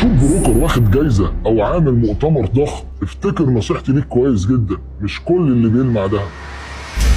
تشوف بروكر واخد جايزه او عامل مؤتمر ضخم، افتكر نصيحتي ليك كويس جدا، مش كل اللي بيلمع ده.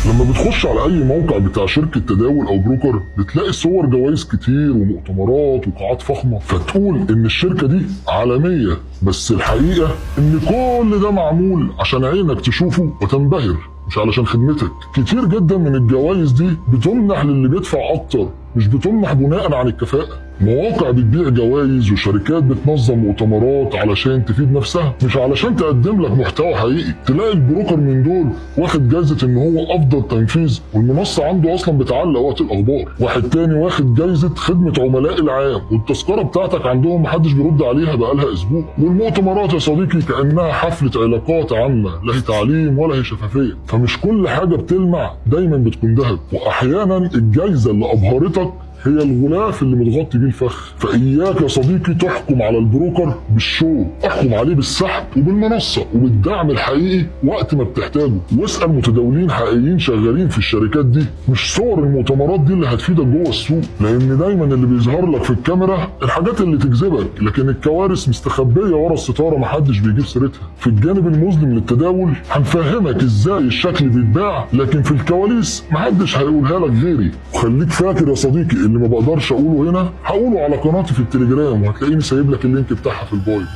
لما بتخش على اي موقع بتاع شركه تداول او بروكر بتلاقي صور جوائز كتير ومؤتمرات وقاعات فخمه، فتقول ان الشركه دي عالميه، بس الحقيقه ان كل ده معمول عشان عينك تشوفه وتنبهر، مش علشان خدمتك. كتير جدا من الجوائز دي بتمنح للي بيدفع اكتر، مش بتمنح بناء عن الكفاءه. مواقع بتبيع جوائز وشركات بتنظم مؤتمرات علشان تفيد نفسها، مش علشان تقدم لك محتوى حقيقي. تلاقي البروكر من دول واخد جايزه ان هو افضل تنفيذ والمنصه عنده اصلا بتعلق وقت الاخبار، واحد تاني واخد جايزه خدمه عملاء العام والتذكره بتاعتك عندهم محدش بيرد عليها بقالها اسبوع. والمؤتمرات يا صديقي كانها حفله علاقات عامه، لا هي تعليم ولا هي شفافيه. فمش كل حاجه بتلمع دايما بتكون ذهب، واحيانا الجايزه اللي ابهرتك هي الغلاف اللي متغطي بيه الفخ. فإياك يا صديقي تحكم على البروكر بالشو، احكم عليه بالسحب وبالمنصة وبالدعم الحقيقي وقت ما بتحتاجه. واسأل متداولين حقيقيين شغالين في الشركات دي، مش صور المؤتمرات دي اللي هتفيدك جوه السوق، لأن دايما اللي بيظهر لك في الكاميرا الحاجات اللي تجذبك، لكن الكوارث مستخبية ورا الستارة محدش بيجيب سيرتها. في الجانب المظلم للتداول هنفهمك ازاي الشكل بيتباع، لكن في الكواليس محدش هيقولها لك غيري. وخليك فاكر يا صديقي اللي ما بقدرش اقوله هنا هقوله على قناتي في التليجرام، وهتلاقيني سايب لك اللينك بتاعها في البايو.